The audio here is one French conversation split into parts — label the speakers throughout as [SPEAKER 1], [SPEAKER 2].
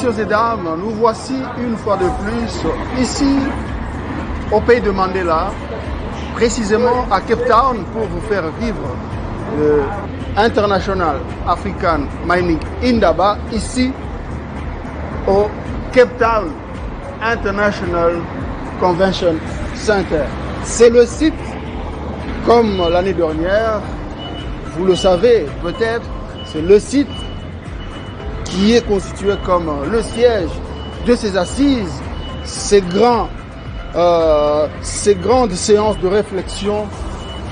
[SPEAKER 1] messieurs et dames, nous voici une fois de plus ici au pays de Mandela, précisément à Cape Town pour vous faire vivre le International African Mining Indaba ici au Cape Town International Convention Center. C'est le site, comme l'année dernière, vous le savez peut-être, c'est le site qui est constitué comme le siège de ces assises, ces grandes séances de réflexion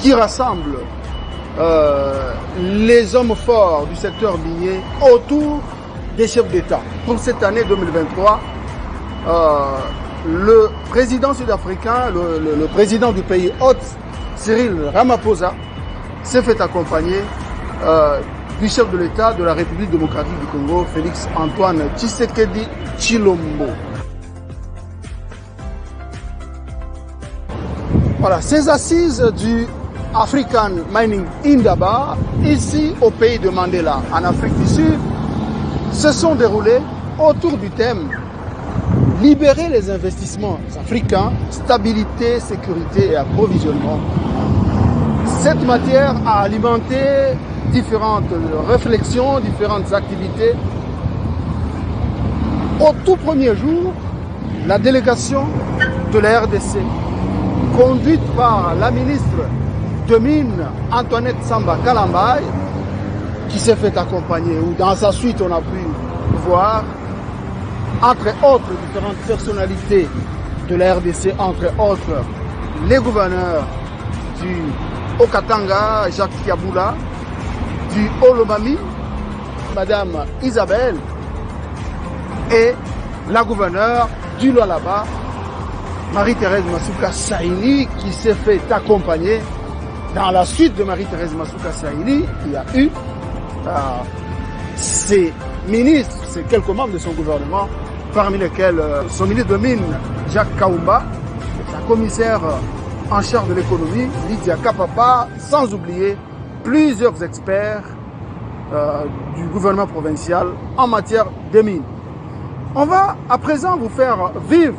[SPEAKER 1] qui rassemblent les hommes forts du secteur minier autour des chefs d'État. Pour cette année 2023, le président sud-africain, le président du pays hôte, Cyril Ramaphosa, s'est fait accompagner du chef de l'État de la République démocratique du Congo, Félix Antoine Tshisekedi Tshilombo. Voilà, ces assises du African Mining Indaba, ici au pays de Mandela, en Afrique du Sud, se sont déroulées autour du thème « Libérer les investissements africains, stabilité, sécurité et approvisionnement ». Cette matière a alimenté différentes réflexions, différentes activités. Au tout premier jour, la délégation de la RDC, conduite par la ministre de Mines, Antoinette Samba Kalambay, qui s'est fait accompagner, ou dans sa suite on a pu voir, entre autres différentes personnalités de la RDC, entre autres les gouverneurs du Okatanga, Jacques Kiaboula, du Olomami, Madame Isabelle, et la gouverneure du Lualaba, Marie-Thérèse Masuka Saïli, qui s'est fait accompagner dans la suite de Marie-Thérèse Masuka Saïli. Il y a eu ses ministres, c'est quelques membres de son gouvernement, parmi lesquels son ministre de Mines, Jacques Kaumba, sa commissaire en charge de l'économie, Lydia Kapapa, sans oublier plusieurs experts du gouvernement provincial en matière de mines. On va à présent vous faire vivre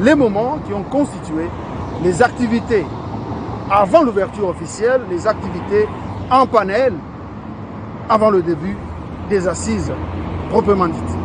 [SPEAKER 1] les moments qui ont constitué les activités avant l'ouverture officielle, les activités en panel avant le début des assises proprement dites.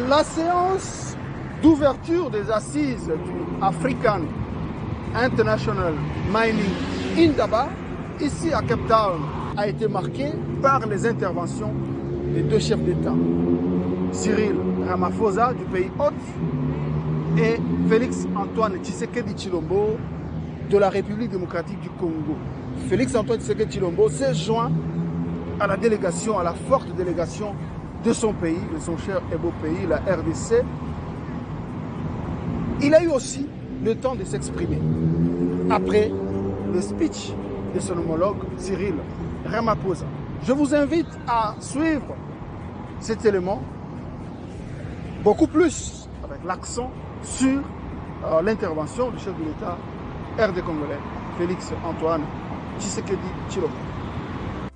[SPEAKER 1] La séance d'ouverture des assises du African International Mining Indaba ici à Cape Town a été marquée par les interventions des deux chefs d'État, Cyril Ramaphosa du pays hôte et Félix Antoine Tshisekedi Tshilombo de la République démocratique du Congo. Félix Antoine Tshisekedi Tshilombo s'est joint à la délégation, à la forte délégation de son pays, de son cher et beau pays, la RDC. Il a eu aussi le temps de s'exprimer après le speech de son homologue Cyril Ramaphosa. Je vous invite à suivre cet élément beaucoup plus avec l'accent sur l'intervention du chef de l'État RD congolais, Félix Antoine Tshisekedi Tshilombo.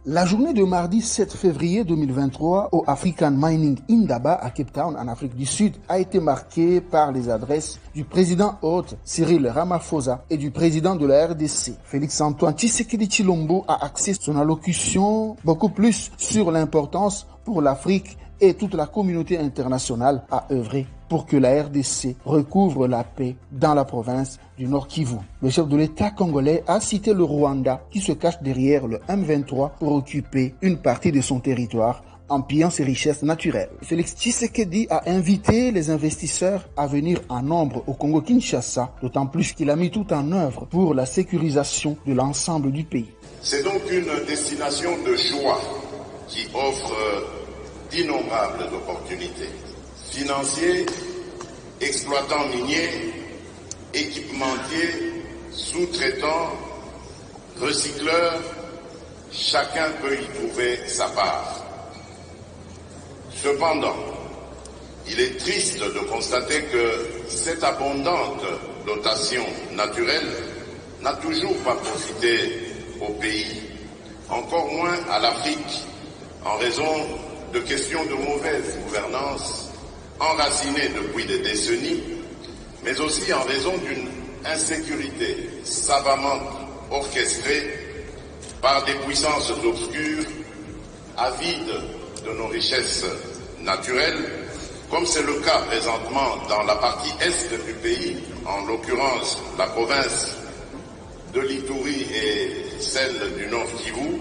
[SPEAKER 1] La journée de mardi 7 février 2023 au African Mining Indaba à Cape Town, en Afrique du Sud, a été marquée par les adresses du président hôte Cyril Ramaphosa et du président de la RDC, Félix Antoine Tshisekedi Tshilombo, a axé son allocution beaucoup plus sur l'importance pour l'Afrique et toute la communauté internationale à œuvrer pour que la RDC recouvre la paix dans la province du Nord Kivu. Le chef de l'État congolais a cité le Rwanda qui se cache derrière le M23 pour occuper une partie de son territoire en pillant ses richesses naturelles. Félix Tshisekedi a invité les investisseurs à venir en nombre au Congo-Kinshasa, d'autant plus qu'il a mis tout en œuvre pour la sécurisation de l'ensemble du pays.
[SPEAKER 2] C'est donc une destination de choix qui offre d'innombrables opportunités. Financiers, exploitants miniers, équipementiers, sous-traitants, recycleurs, chacun peut y trouver sa part. Cependant, il est triste de constater que cette abondante dotation naturelle n'a toujours pas profité au pays, encore moins à l'Afrique, en raison de questions de mauvaise gouvernance enracinées depuis des décennies, mais aussi en raison d'une insécurité savamment orchestrée par des puissances obscures, avides de nos richesses naturelles, comme c'est le cas présentement dans la partie est du pays, en l'occurrence la province de l'Ituri et celle du Nord Kivu,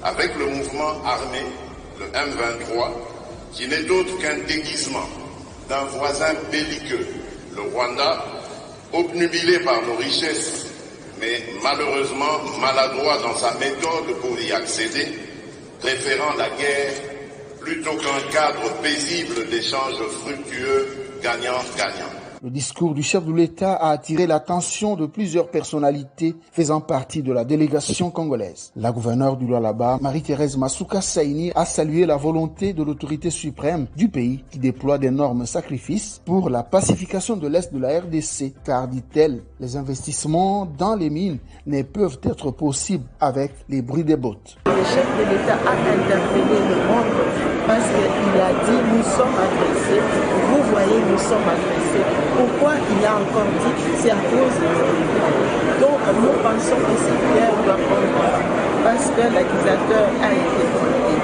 [SPEAKER 2] avec le mouvement armé, le M23, qui n'est autre qu'un déguisement d'un voisin belliqueux, le Rwanda, obnubilé par nos richesses, mais malheureusement maladroit dans sa méthode pour y accéder, préférant la guerre plutôt qu'un cadre paisible d'échanges fructueux, gagnant-gagnant.
[SPEAKER 1] Le discours du chef de l'État a attiré l'attention de plusieurs personnalités faisant partie de la délégation congolaise. La gouverneure du Lualaba, Marie-Thérèse Masuka Saini, a salué la volonté de l'autorité suprême du pays qui déploie d'énormes sacrifices pour la pacification de l'Est de la RDC, car, dit-elle, les investissements dans les mines ne peuvent être possibles avec les bruits des bottes.
[SPEAKER 3] Le chef de l'État a interpellé le monde parce qu'il a dit « nous sommes agressés ». Vous voyez, nous sommes agressés. Pourquoi il a encore dit « c'est à cause de nous ». Donc nous pensons que cette guerre doit prendre parce que l'accusateur a été trompé.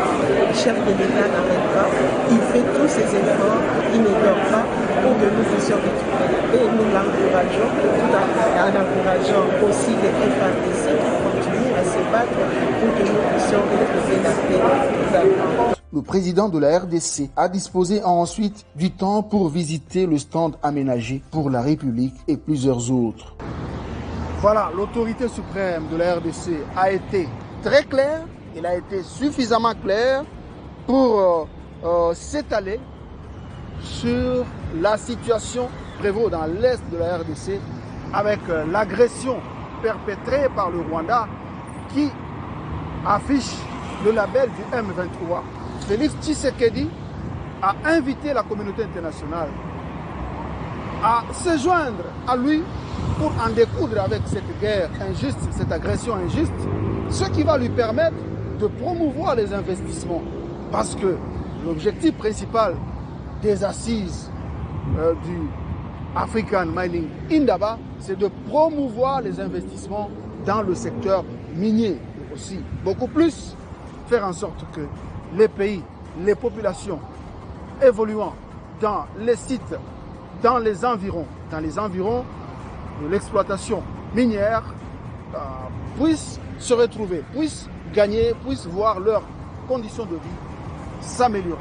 [SPEAKER 3] Le chef de l'État n'arrête pas. Il fait tous ses efforts, il ne dort pas pour que nous puissions retrouver la paix. Nous l'encourageons tout en encourageant aussi les FARDC qui continuent à se battre pour que nous puissions retrouver la paix nous.
[SPEAKER 1] Le président de la RDC a disposé ensuite du temps pour visiter le stand aménagé pour la République et plusieurs autres. Voilà, l'autorité suprême de la RDC a été très claire, il a été suffisamment clair pour s'étaler sur la situation prévaut dans l'est de la RDC avec l'agression perpétrée par le Rwanda qui affiche le label du M23. Félix Tshisekedi a invité la communauté internationale à se joindre à lui pour en découdre avec cette guerre injuste, cette agression injuste, ce qui va lui permettre de promouvoir les investissements. Parce que l'objectif principal des assises du African Mining Indaba, c'est de promouvoir les investissements dans le secteur minier. Et aussi, beaucoup plus, faire en sorte que les pays, les populations évoluant dans les sites, dans les environs de l'exploitation minière puissent se retrouver, puissent gagner, puissent voir leurs conditions de vie s'améliorer.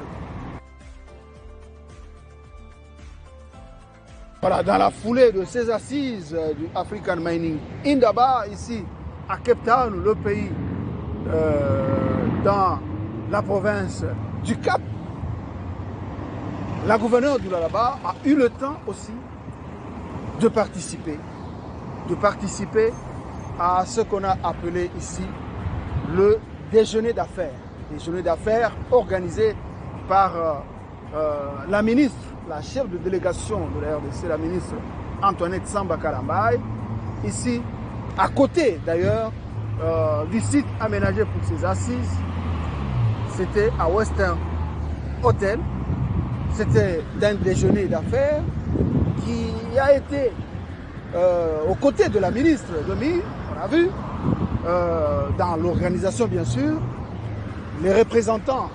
[SPEAKER 1] Voilà, dans la foulée de ces assises du African Mining Indaba, ici à Cape Town, le pays dans la province du Cap, la gouverneure du Lualaba a eu le temps aussi de participer à ce qu'on a appelé ici le déjeuner d'affaires. Déjeuner d'affaires organisé par la ministre, la chef de délégation de la RDC, la ministre Antoinette Samba Kalambaye, ici, à côté d'ailleurs du site aménagé pour ces assises. C'était à Western Hotel. C'était un déjeuner d'affaires qui a été aux côtés de la ministre de Mines, on a vu, dans l'organisation bien sûr, les représentants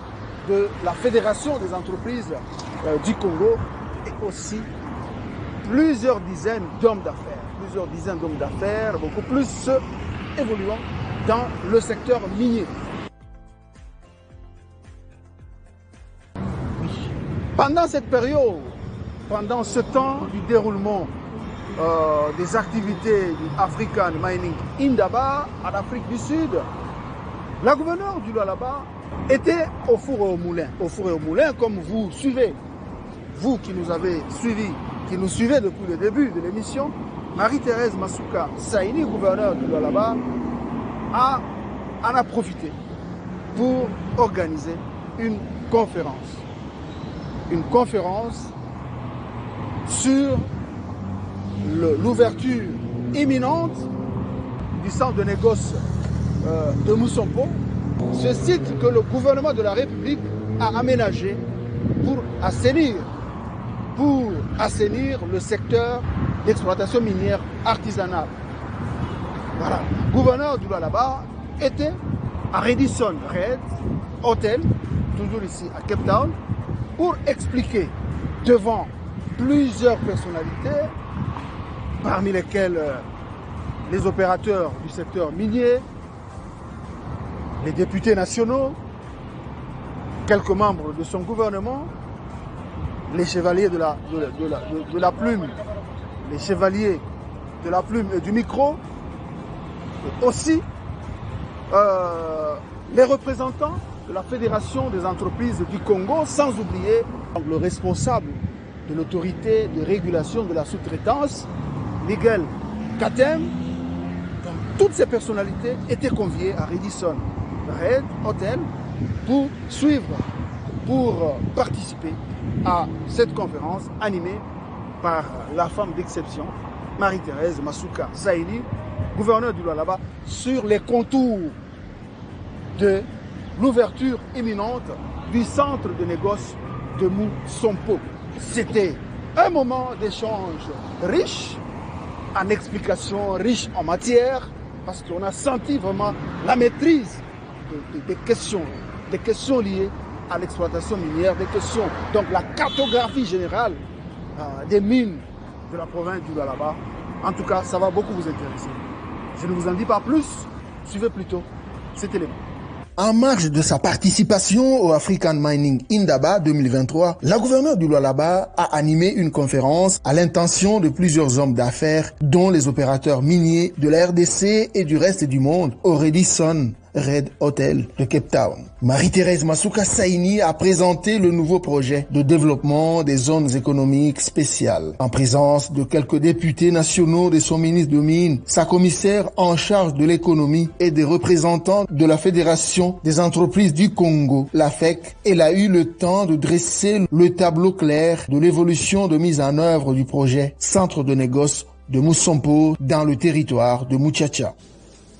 [SPEAKER 1] de la Fédération des entreprises du Congo et aussi plusieurs dizaines d'hommes d'affaires, beaucoup plus ceux évoluant dans le secteur minier. Pendant cette période, pendant ce temps du déroulement des activités du African Mining Indaba en Afrique du Sud, la gouverneure du Lualaba était au four et au moulin. Au four et au moulin, comme vous suivez, vous qui nous avez suivis, qui nous suivez depuis le début de l'émission, Marie-Thérèse Masuka Saini, gouverneure du Lualaba, en a profité pour organiser une conférence. Une conférence sur l'ouverture imminente du centre de négoce de Moussampo, ce site que le gouvernement de la République a aménagé pour assainir le secteur d'exploitation minière artisanale. Voilà. Le gouverneur du Lualaba était à Radisson Red Hotel, toujours ici à Cape Town, pour expliquer devant plusieurs personnalités, parmi lesquelles les opérateurs du secteur minier, les députés nationaux, quelques membres de son gouvernement, les chevaliers de la plume, les chevaliers de la plume et du micro, et aussi les représentants de la Fédération des entreprises du Congo, sans oublier le responsable de l'autorité de régulation de la sous-traitance, Miguel Katem. Donc, toutes ces personnalités étaient conviées à Radisson Red Hotel pour suivre, pour participer à cette conférence animée par la femme d'exception, Marie-Thérèse Masuka Saini, gouverneure du Lualaba, sur les contours de l'ouverture imminente du centre de négoce de Moussampo. C'était un moment d'échange riche en explications, riche en matière, parce qu'on a senti vraiment la maîtrise des questions liées à l'exploitation minière, des questions, donc la cartographie générale des mines de la province du Lualaba. En tout cas, ça va beaucoup vous intéresser. Je ne vous en dis pas plus, suivez plutôt cet élément.
[SPEAKER 4] En marge de sa participation au African Mining Indaba 2023, la gouverneure du Lualaba a animé une conférence à l'intention de plusieurs hommes d'affaires, dont les opérateurs miniers de la RDC et du reste du monde, au Radisson Red Hotel de Cape Town. Marie-Thérèse Masuka Saini a présenté le nouveau projet de développement des zones économiques spéciales, en présence de quelques députés nationaux de son ministre de Mines, sa commissaire en charge de l'économie et des représentants de la Fédération des entreprises du Congo, la FEC. Elle a eu le temps de dresser le tableau clair de l'évolution de mise en œuvre du projet Centre de négoce de Moussampo dans le territoire de Muchacha.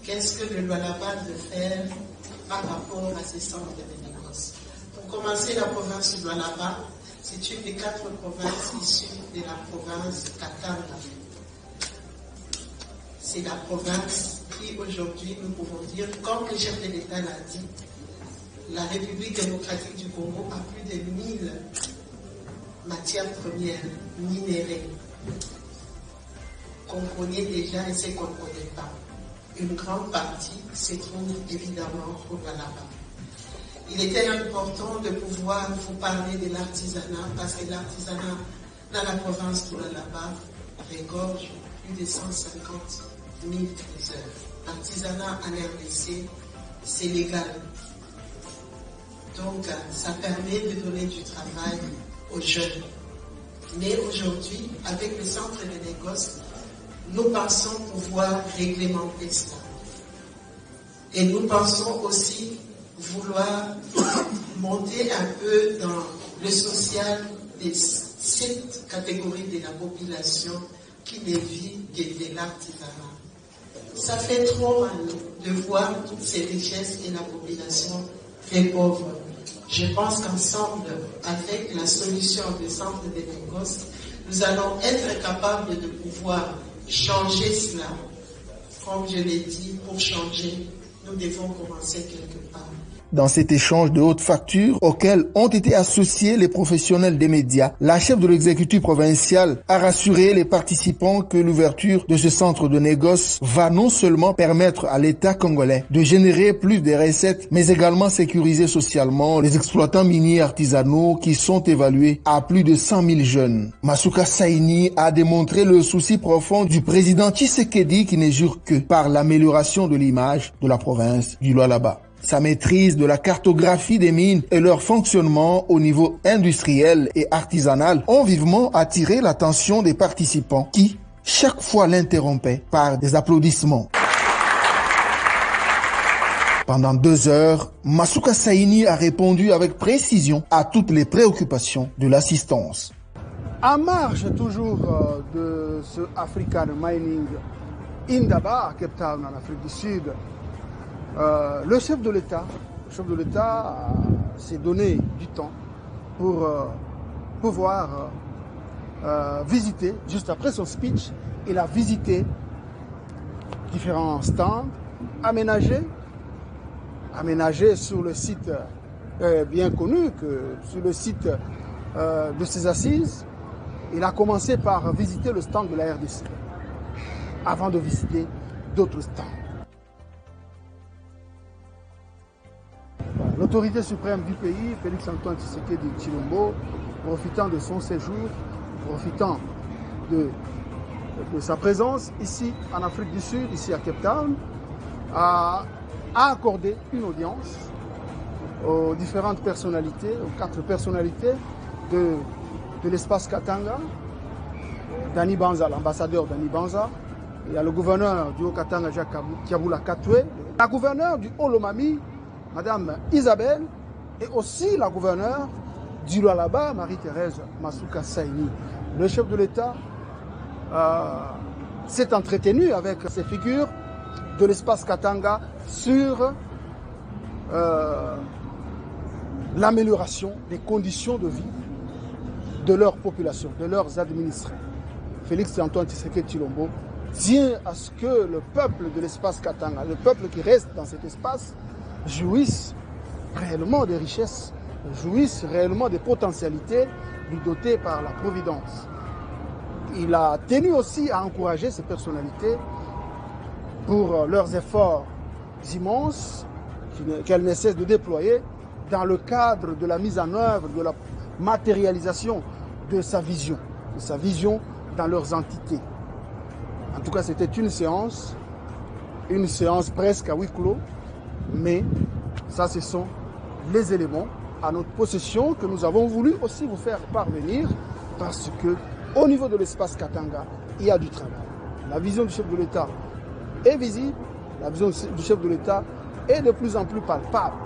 [SPEAKER 5] Qu'est-ce que le Lualaba de faire par rapport à ces centres de négoce? Pour commencer, la province du Lualaba, c'est une des 4 provinces issues de la province Katanga. C'est la province qui, aujourd'hui, nous pouvons dire, comme le chef de l'État l'a dit, la République démocratique du Congo a plus de 1000 matières premières minérales qu'on connaît déjà et ce qu'on ne connaît pas. une grande partie se trouve évidemment au Lualaba. Il était important de pouvoir vous parler de l'artisanat parce que l'artisanat dans la province du Lualaba regorge plus de 150 000 heures. L'artisanat en RDC, c'est légal. Donc, ça permet de donner du travail aux jeunes. Mais aujourd'hui, avec le centre de négoce, nous pensons pouvoir réglementer cela. Et nous pensons aussi vouloir monter un peu dans le social de cette catégorie de la population qui ne vit que de l'artisanat. Ça fait trop mal de voir toutes ces richesses et la population très pauvre. Je pense qu'ensemble, avec la solution du centre de négoce, nous allons être capables de pouvoir changer cela. Comme je l'ai dit, pour changer, nous devons commencer quelque part.
[SPEAKER 4] Dans cet échange de haute facture auquel ont été associés les professionnels des médias, la chef de l'exécutif provincial a rassuré les participants que l'ouverture de ce centre de négoce va non seulement permettre à l'État congolais de générer plus de recettes, mais également sécuriser socialement les exploitants miniers artisanaux qui sont évalués à plus de 100 000 jeunes. Masuka Saini a démontré le souci profond du président Tshisekedi qui ne jure que par l'amélioration de l'image de la province du Lualaba. Sa maîtrise de la cartographie des mines et leur fonctionnement au niveau industriel et artisanal ont vivement attiré l'attention des participants qui, chaque fois, l'interrompaient par des applaudissements. Pendant 2 heures, Masuka Saini a répondu avec précision à toutes les préoccupations de l'assistance.
[SPEAKER 1] En marge toujours de ce African Mining Indaba, à Cape Town, en Afrique du Sud, le chef de l'État s'est donné du temps pour pouvoir visiter, juste après son speech, il a visité différents stands aménagés sur le site bien connu, sur le site de ses assises. Il a commencé par visiter le stand de la RDC avant de visiter d'autres stands. L'autorité suprême du pays, Félix Antoine Tshisekedi Tshilombo, profitant de son séjour, profitant de sa présence ici en Afrique du Sud, ici à Cape Town, a accordé une audience aux différentes personnalités, aux 4 personnalités de l'espace Katanga, Dani Banza, l'ambassadeur Dani Banza, il y a le gouverneur du Haut-Katanga, Jacques Kiabula Katwe, la gouverneure du Haut-Lomami, Madame Isabelle, et aussi la gouverneure du Lualaba, Marie-Thérèse Masuka Saini. Le chef de l'État s'est entretenu avec ces figures de l'espace Katanga sur l'amélioration des conditions de vie de leur population, de leurs administrés. Félix Antoine Tshisekedi Tshilombo tient à ce que le peuple de l'espace Katanga, le peuple qui reste dans cet espace, jouissent réellement des richesses, jouissent réellement des potentialités lui dotées par la Providence. Il a tenu aussi à encourager ces personnalités pour leurs efforts immenses qu'elles ne cessent de déployer dans le cadre de la mise en œuvre, de la matérialisation de sa vision dans leurs entités. En tout cas, c'était une séance presque à huis clos, mais ça, ce sont les éléments à notre possession que nous avons voulu aussi vous faire parvenir parce que au niveau de l'espace Katanga, il y a du travail. La vision du chef de l'État est visible, la vision du chef de l'État est de plus en plus palpable.